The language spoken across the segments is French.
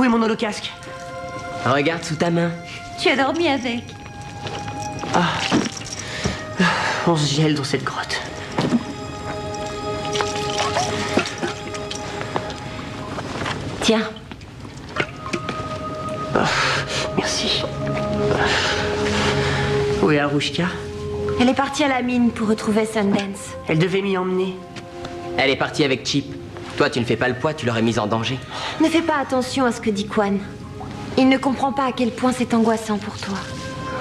est mon holocasque? Regarde sous ta main. Tu as dormi avec. On se gèle dans cette grotte. Tiens. Merci. Où est Arushka? Elle est partie à la mine pour retrouver Sundance. Elle devait m'y emmener. Elle est partie avec Chip. Toi, tu ne fais pas le poids, tu l'aurais mise en danger. Ne fais pas attention à ce que dit Quan. Il ne comprend pas à quel point c'est angoissant pour toi.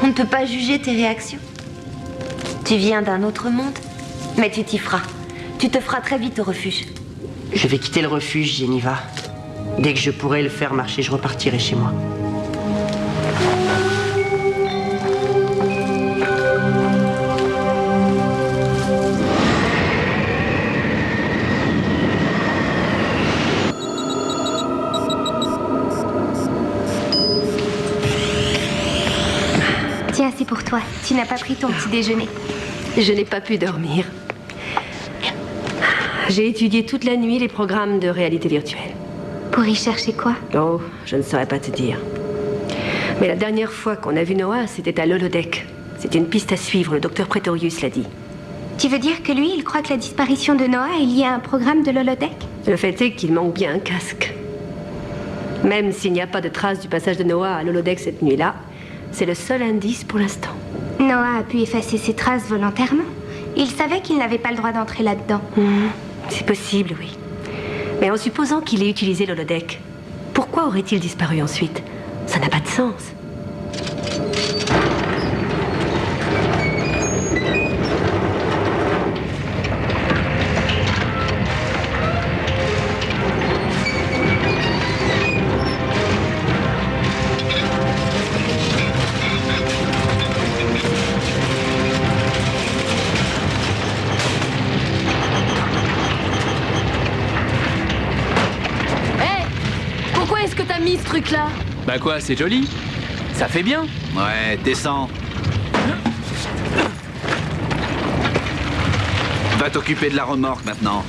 On ne peut pas juger tes réactions. Tu viens d'un autre monde, mais tu t'y feras. Tu te feras très vite au refuge. Je vais quitter le refuge, Jenniva. Dès que je pourrai le faire marcher, je repartirai chez moi. Tiens, c'est pour toi. Tu n'as pas pris ton petit déjeuner. Je n'ai pas pu dormir. J'ai étudié toute la nuit les programmes de réalité virtuelle. Pour y chercher quoi? Oh, je ne saurais pas te dire. Mais la dernière fois qu'on a vu Noah, c'était à l'holodeck. C'est une piste à suivre, le docteur Pretorius l'a dit. Tu veux dire que lui, il croit que la disparition de Noah est liée à un programme de l'holodeck? Le fait est qu'il manque bien un casque. Même s'il n'y a pas de trace du passage de Noah à l'holodeck cette nuit-là, c'est le seul indice pour l'instant. Noah a pu effacer ses traces volontairement. Il savait qu'il n'avait pas le droit d'entrer là-dedans. C'est possible, oui. Mais en supposant qu'il ait utilisé l'holodeck, pourquoi aurait-il disparu ensuite? Ça n'a pas de sens. Ce truc-là. Bah quoi, c'est joli. Ça fait bien. Ouais, descends. Va t'occuper de la remorque maintenant.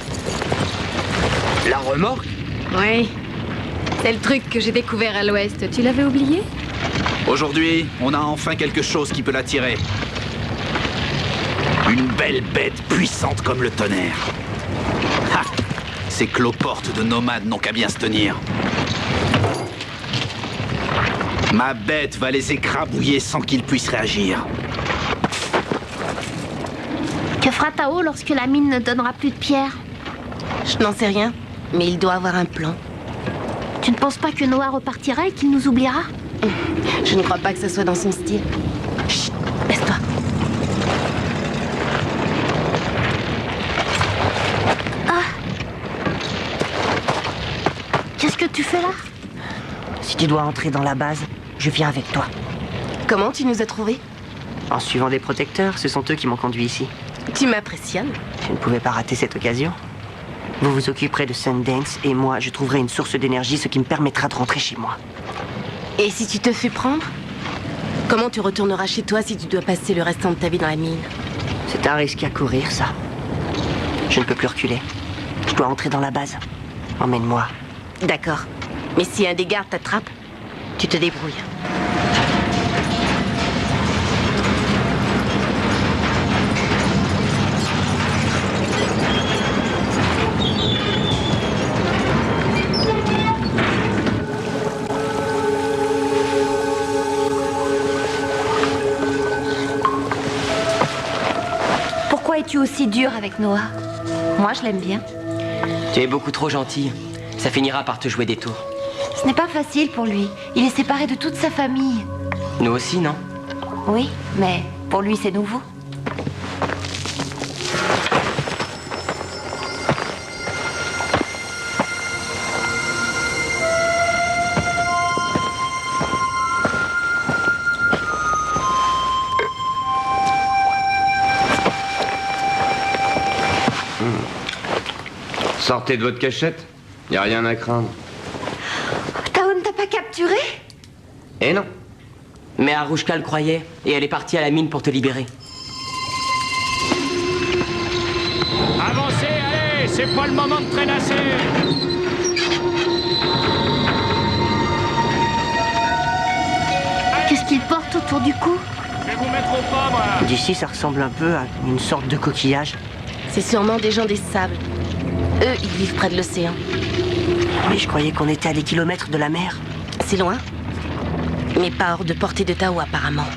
La remorque? Oui. C'est le truc que j'ai découvert à l'ouest. Tu l'avais oublié? Aujourd'hui, on a enfin quelque chose qui peut l'attirer. Une belle bête puissante comme le tonnerre. Ha! Ces cloportes de nomades n'ont qu'à bien se tenir. Ma bête va les écrabouiller sans qu'ils puissent réagir. Que fera Tao lorsque la mine ne donnera plus de pierre? Je n'en sais rien, mais il doit avoir un plan. Tu ne penses pas que Noah repartira et qu'il nous oubliera? Je ne crois pas que ce soit dans son style. Chut, baisse-toi. Qu'est-ce que tu fais là? Si tu dois entrer dans la base, je viens avec toi. Comment tu nous as trouvés? En suivant des protecteurs, ce sont eux qui m'ont conduit ici. Tu m'impressionnes. Je ne pouvais pas rater cette occasion. Vous vous occuperez de Sundance et moi, je trouverai une source d'énergie, ce qui me permettra de rentrer chez moi. Et si tu te fais prendre? Comment tu retourneras chez toi si tu dois passer le restant de ta vie dans la mine? C'est un risque à courir, ça. Je ne peux plus reculer. Je dois entrer dans la base. Emmène-moi. D'accord. Mais si un des gardes t'attrape, tu te débrouilles. Pourquoi es-tu aussi dur avec Noah? Moi, je l'aime bien. Tu es beaucoup trop gentille. Ça finira par te jouer des tours. Ce n'est pas facile pour lui. Il est séparé de toute sa famille. Nous aussi, non? Oui, mais pour lui, c'est nouveau. Sortez de votre cachette. Y a rien à craindre. Tao ne t'a pas capturé? Eh non. Mais Arushka le croyait, et elle est partie à la mine pour te libérer. Avancez, allez, c'est pas le moment de traînasser. autour du cou. Je vais vous mettre au pas, moi. D'ici, ça ressemble un peu à une sorte de coquillage. C'est sûrement des gens des sables. Eux, ils vivent près de l'océan. Mais je croyais qu'on était à des kilomètres de la mer. C'est loin, mais pas hors de portée de Tao apparemment.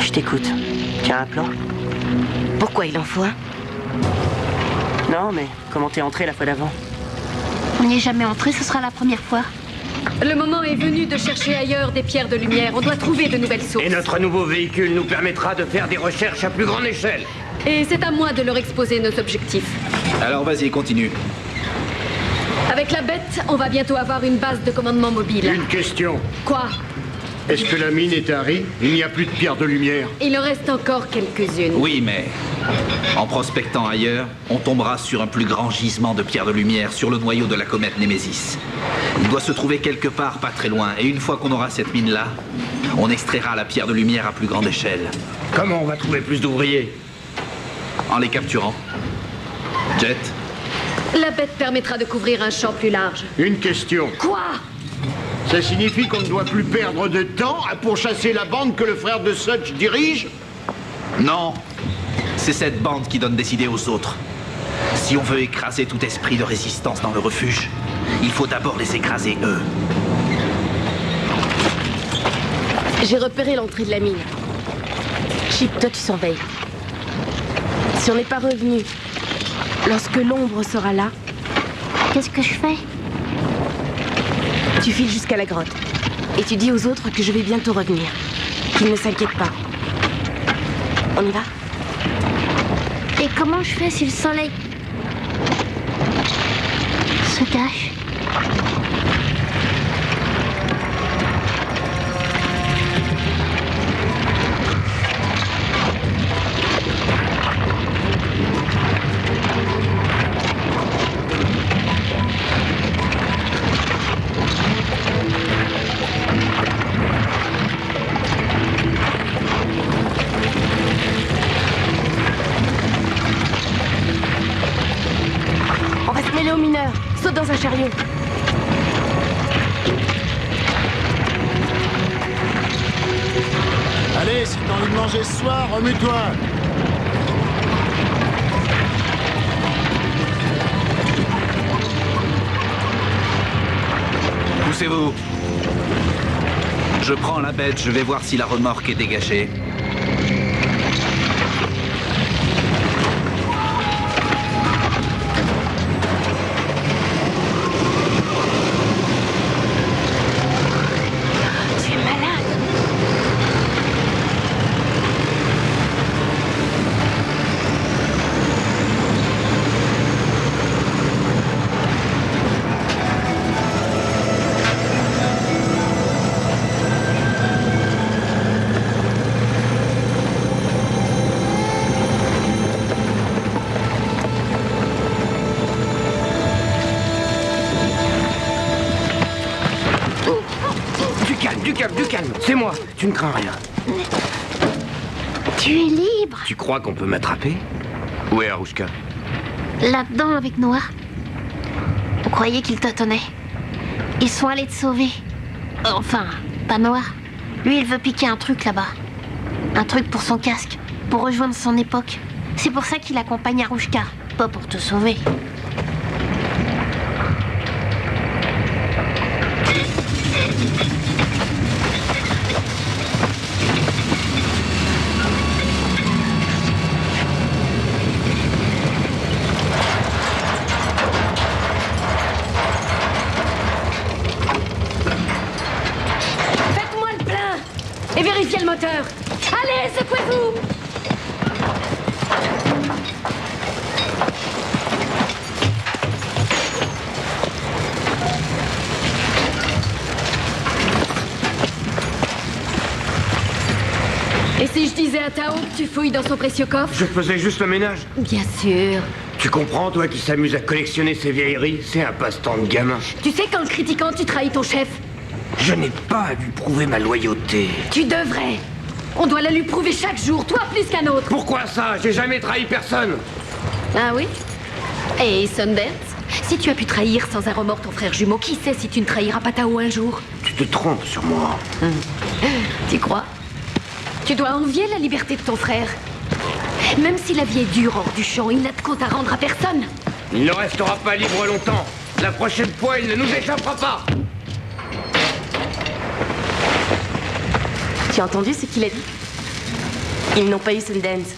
Je t'écoute. Tu as un plan? Pourquoi il en faut un? Non, mais comment t'es entré la fois d'avant? On n'y est jamais entré, ce sera la première fois. Le moment est venu de chercher ailleurs des pierres de lumière. On doit trouver de nouvelles sources. Et notre nouveau véhicule nous permettra de faire des recherches à plus grande échelle. Et c'est à moi de leur exposer nos objectifs. Alors vas-y, continue. Avec la bête, on va bientôt avoir une base de commandement mobile. Une question. Quoi? Est-ce que la mine est tarie? Il n'y a plus de pierres de lumière. Il en reste encore quelques-unes. Oui, mais en prospectant ailleurs, on tombera sur un plus grand gisement de pierres de lumière sur le noyau de la comète Némésis. Il doit se trouver quelque part pas très loin, et une fois qu'on aura cette mine-là, on extraira la pierre de lumière à plus grande échelle. Comment on va trouver plus d'ouvriers? En les capturant. Jet, La bête permettra de couvrir un champ plus large. Une question. Quoi? Ça signifie qu'on ne doit plus perdre de temps à pourchasser la bande que le frère de Sutch dirige? non. C'est cette bande qui donne des idées aux autres. Si on veut écraser tout esprit de résistance dans le refuge, il faut d'abord les écraser eux. J'ai repéré l'entrée de la mine. Chip, toi tu surveilles. Si on n'est pas revenu, lorsque l'ombre sera là, Qu'est-ce que je fais? tu files jusqu'à la grotte. Et tu dis aux autres que je vais bientôt revenir. Qu'ils ne s'inquiètent pas. On y va? Et comment je fais si le soleil se cache? On va se mêler aux mineurs. Saute dans un chariot. Allez, si t'as envie de manger ce soir, remue-toi. Poussez-vous. Je prends la bête, je vais voir si la remorque est dégagée. Tu es malade. Du calme, c'est moi, tu ne crains rien. Tu es libre. Tu crois qu'on peut m'attraper? Où est Aroushka? Là-dedans avec Noah. On croyait qu'ils tâtonnaient. Ils sont allés te sauver. Enfin, pas Noah. Lui, il veut piquer un truc là-bas. Un truc pour son casque, pour rejoindre son époque. C'est pour ça qu'il accompagne Aroushka, pas pour te sauver. Faites-moi le plein et vérifiez le moteur. Allez, secouez-vous! Et si je disais à Tao que tu fouilles dans son précieux coffre? Je faisais juste le ménage. Bien sûr. Tu comprends, toi qui s'amuse à collectionner ces vieilleries? C'est un passe-temps de gamin. Tu sais qu'en le critiquant, tu trahis ton chef. Je n'ai pas à lui prouver ma loyauté. Tu devrais. On doit la lui prouver chaque jour, toi plus qu'un autre. Pourquoi ça? J'ai jamais trahi personne. Ah oui? Et Sundance? Si tu as pu trahir sans un remords ton frère jumeau, qui sait si tu ne trahiras pas Tao un jour? Tu te trompes sur moi. Tu crois? Tu dois envier la liberté de ton frère. Même si la vie est dure hors du champ, il n'a de compte à rendre à personne. Il ne restera pas libre longtemps. La prochaine fois, il ne nous échappera pas. Tu as entendu ce qu'il a dit? Ils n'ont pas eu Sundance.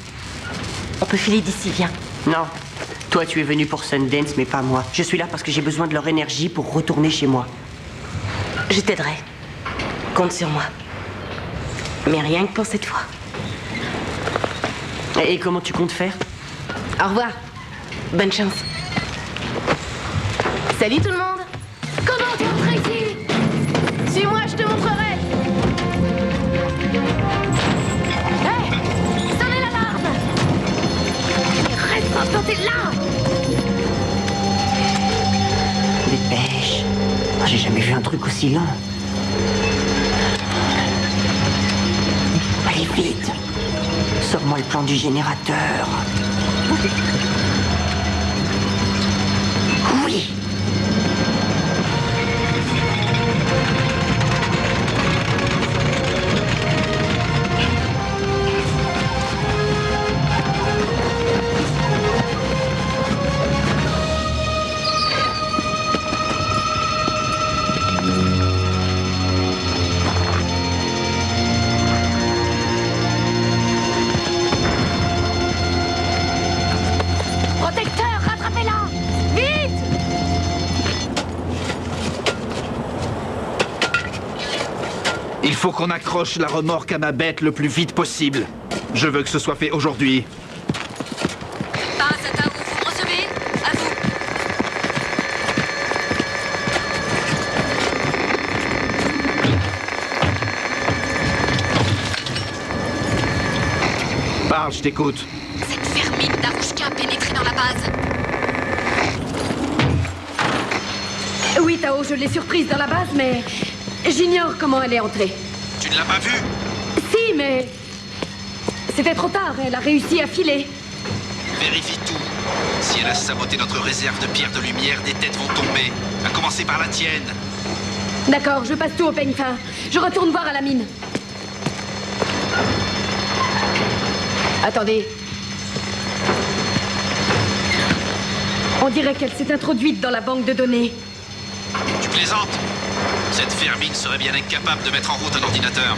On peut filer d'ici, viens. Non. Toi, tu es venu pour Sundance, mais pas moi. Je suis là parce que j'ai besoin de leur énergie pour retourner chez moi. Je t'aiderai. Compte sur moi. Mais rien que pour cette fois. Et comment tu comptes faire? Au revoir. Bonne chance. Salut tout le monde. Comment tu entres ici? Suis-moi, je te montrerai. Hé! Sonnez l'alarme! Reste pas planté là! Dépêche. Oh, j'ai jamais vu un truc aussi lent. Allez vite. Sors-moi le plan du générateur. Oui. Protecteur, rattrapez-la! Vite! Il faut qu'on accroche la remorque à ma bête le plus vite possible. Je veux que ce soit fait aujourd'hui. Parasata, vous me recevez? À vous. Parle, je t'écoute. Cette vermine d'Arouchka a pénétré dans la base. Oui, Tao, je l'ai surprise dans la base, mais j'ignore comment elle est entrée. Tu ne l'as pas vue? Si, mais c'était trop tard. Elle a réussi à filer. Vérifie tout. Si elle a saboté notre réserve de pierres de lumière, des têtes vont tomber. À commencer par la tienne. D'accord, je passe tout au peigne fin. Je retourne voir à la mine. Attendez. On dirait qu'elle s'est introduite dans la banque de données. Tu plaisantes? Cette vermine serait bien incapable de mettre en route un ordinateur.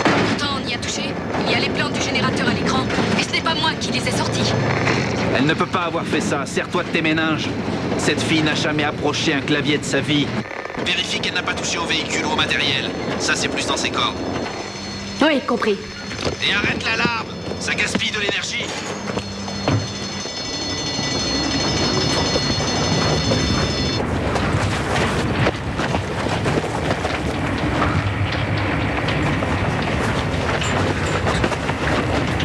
Pourtant, on y a touché. Il y a les plans du générateur à l'écran. Et ce n'est pas moi qui les ai sortis. Elle ne peut pas avoir fait ça. Serre-toi de tes méninges. Cette fille n'a jamais approché un clavier de sa vie. Vérifie qu'elle n'a pas touché au véhicule ou au matériel. Ça, c'est plus dans ses cordes. Oui, compris. Et arrête l'alarme. Ça gaspille de l'énergie.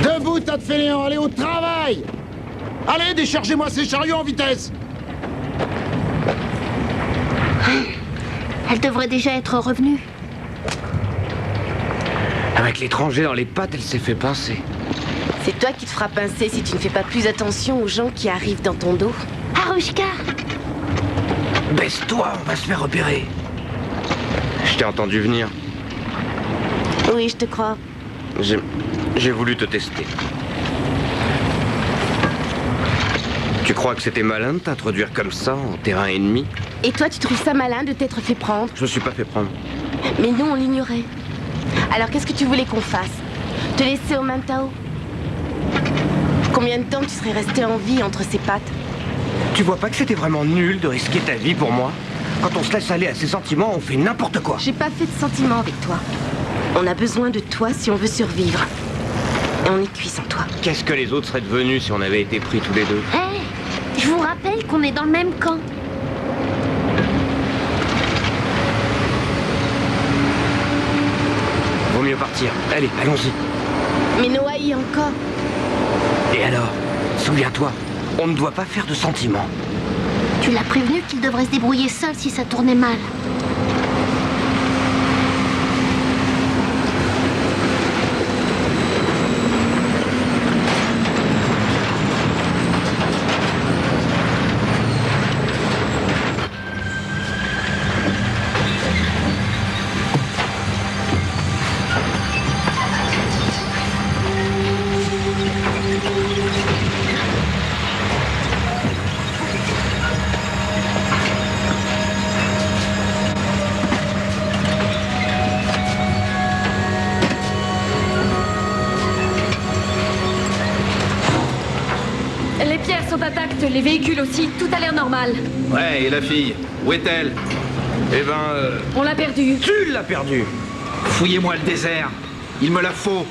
Debout, tas de fainéants, allez au travail! Allez, déchargez-moi ces chariots en vitesse! Elle devrait déjà être revenue. Avec l'étranger dans les pattes, elle s'est fait pincer. C'est toi qui te feras pincer si tu ne fais pas plus attention aux gens qui arrivent dans ton dos. Arouchka! Baisse-toi, on va se faire repérer. Je t'ai entendu venir. Oui, je te crois. J'ai voulu te tester. Tu crois que c'était malin de t'introduire comme ça en terrain ennemi? Et toi, tu trouves ça malin de t'être fait prendre? Je me suis pas fait prendre. Mais nous, on l'ignorait. Alors, qu'est-ce que tu voulais qu'on fasse? Te laisser aux mains de Tao? Combien de temps tu serais resté en vie entre ses pattes? Tu vois pas que c'était vraiment nul de risquer ta vie pour moi? Quand on se laisse aller à ses sentiments, on fait n'importe quoi. J'ai pas fait de sentiments avec toi. On a besoin de toi si on veut survivre. Et on est cuit sans toi. Qu'est-ce que les autres seraient devenus si on avait été pris tous les deux? Hé! Je vous rappelle qu'on est dans le même camp. Vaut mieux partir. Allez, allons-y. Mais Noah y est encore. Et alors? Souviens-toi, on ne doit pas faire de sentiments. Tu l'as prévenu qu'il devrait se débrouiller seul si ça tournait mal. les véhicules aussi, tout a l'air normal. Ouais, et la fille, où est-elle? Eh ben, On l'a perdue. tu l'as perdu. Fouillez-moi le désert. Il me la faut.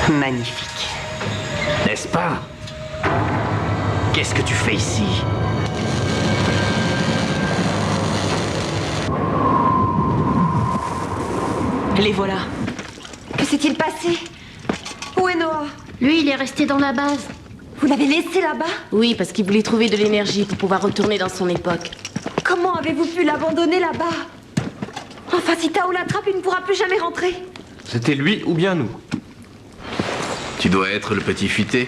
Magnifique. N'est-ce pas? Qu'est-ce que tu fais ici? Les voilà. Que s'est-il passé? Où est Noah? Lui, il est resté dans la base. Vous l'avez laissé là-bas? Oui, parce qu'il voulait trouver de l'énergie pour pouvoir retourner dans son époque. Comment avez-vous pu l'abandonner là-bas? Enfin, si Tao l'attrape, il ne pourra plus jamais rentrer. C'était lui ou bien nous? Tu dois être le petit futé.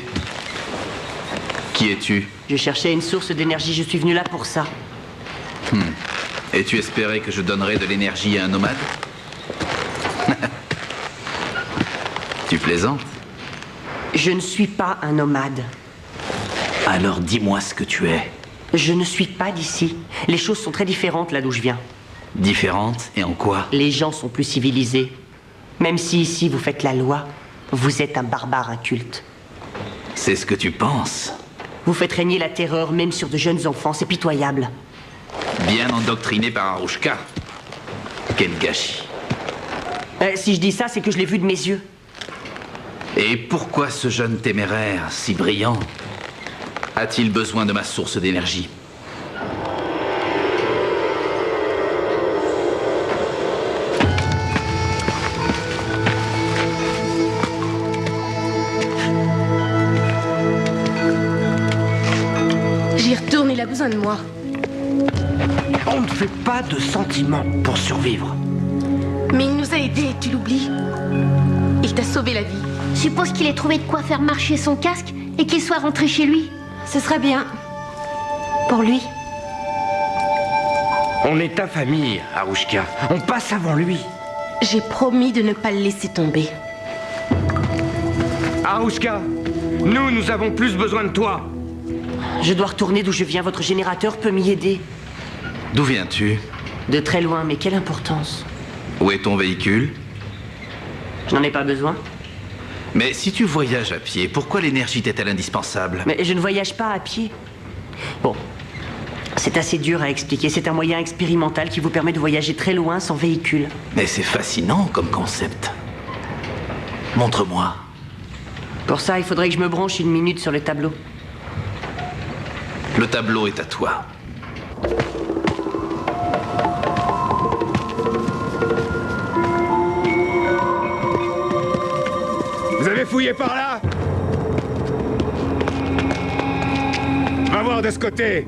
Qui es-tu? Je cherchais une source d'énergie, je suis venu là pour ça. Et tu espérais que je donnerais de l'énergie à un nomade? Tu plaisantes? Je ne suis pas un nomade. Alors dis-moi ce que tu es. Je ne suis pas d'ici. Les choses sont très différentes là d'où je viens. Différente et en quoi? Les gens sont plus civilisés. Même si ici vous faites la loi, vous êtes un barbare inculte. C'est ce que tu penses. Vous faites régner la terreur même sur de jeunes enfants, c'est pitoyable. Bien endoctriné par Arouchka. Quel gâchis. Si je dis ça, c'est que je l'ai vu de mes yeux. Et pourquoi ce jeune téméraire, si brillant, a-t-il besoin de ma source d'énergie? J'y retourne, il a besoin de moi. On ne fait pas de sentiments pour survivre. Mais il nous a aidés, tu l'oublies. Il t'a sauvé la vie. Suppose qu'il ait trouvé de quoi faire marcher son casque et qu'il soit rentré chez lui. Ce serait bien. Pour lui. On est ta famille, Arouchka. On passe avant lui. J'ai promis de ne pas le laisser tomber. Arouchka, nous avons plus besoin de toi. Je dois retourner d'où je viens, votre générateur peut m'y aider. D'où viens-tu? De très loin, mais quelle importance. Où est ton véhicule? Je n'en ai pas besoin. Mais si tu voyages à pied, pourquoi l'énergie t'est-elle indispensable? Mais je ne voyage pas à pied. Bon, c'est assez dur à expliquer. C'est un moyen expérimental qui vous permet de voyager très loin sans véhicule. Mais c'est fascinant comme concept. Montre-moi. Pour ça, il faudrait que je me branche une minute sur le tableau. Le tableau est à toi. Vous avez fouillé par là? Va voir de ce côté.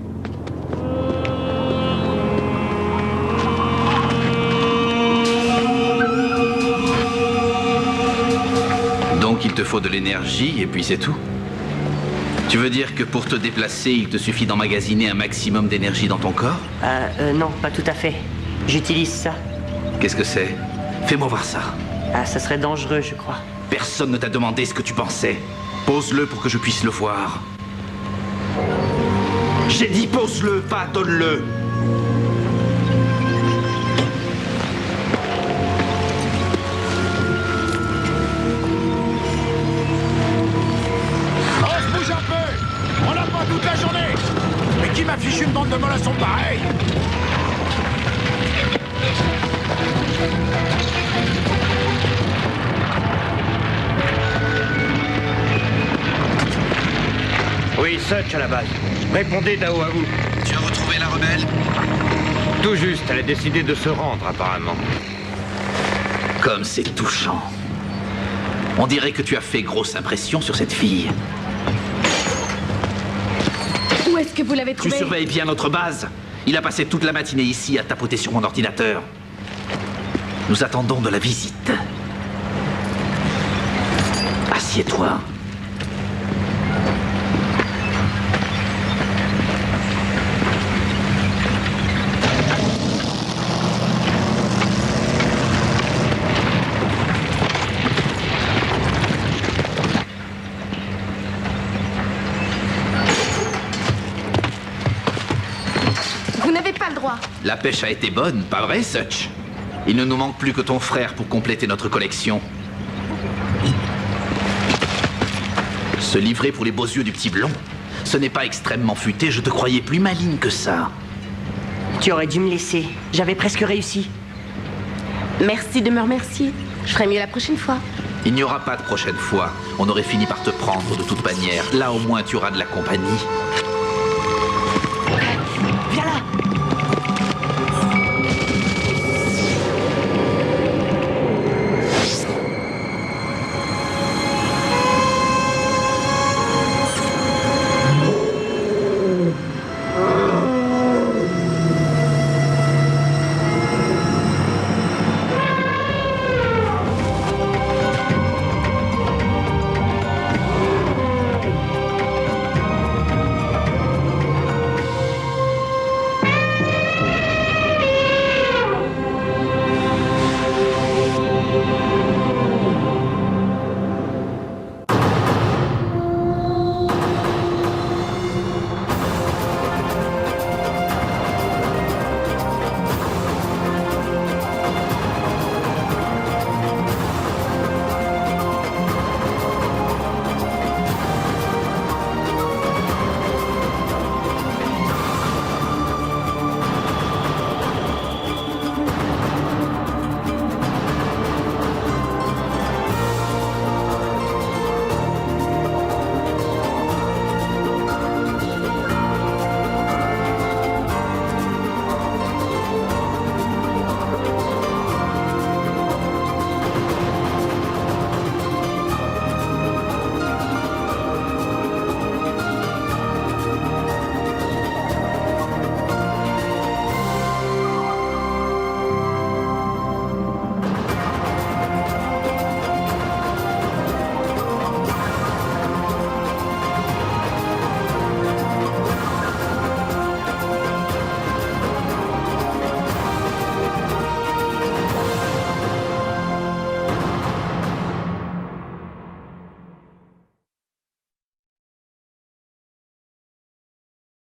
Donc il te faut de l'énergie et puis c'est tout? Tu veux dire que pour te déplacer, il te suffit d'emmagasiner un maximum d'énergie dans ton corps? Non, pas tout à fait. J'utilise ça. Qu'est-ce que c'est? Fais-moi voir ça. Ah, ça serait dangereux, je crois. Personne ne t'a demandé ce que tu pensais. Pose-le pour que je puisse le voir. J'ai dit pose-le, pas donne-le. On se bouge un peu. On n'a pas toute la journée. Mais qui m'affiche une bande de mollassons pareille? Oui, Such à la base. Répondez, Dao, à vous. Tu as retrouvé la rebelle? Tout juste, elle a décidé de se rendre, apparemment. Comme c'est touchant. On dirait que tu as fait grosse impression sur cette fille. Où est-ce que vous l'avez Tu trouvé? surveilles bien notre base. Il a passé toute la matinée ici à tapoter sur mon ordinateur. Nous attendons de la visite. Assieds-toi. Vous n'avez pas le droit. La pêche a été bonne, pas vrai, Such? Il ne nous manque plus que ton frère pour compléter notre collection. Se livrer pour les beaux yeux du petit blond, ce n'est pas extrêmement futé, je te croyais plus maligne que ça. Tu aurais dû me laisser. J'avais presque réussi. Merci de me remercier. Je ferai mieux la prochaine fois. Il n'y aura pas de prochaine fois. On aurait fini par te prendre de toute manière. Là, au moins, tu auras de la compagnie.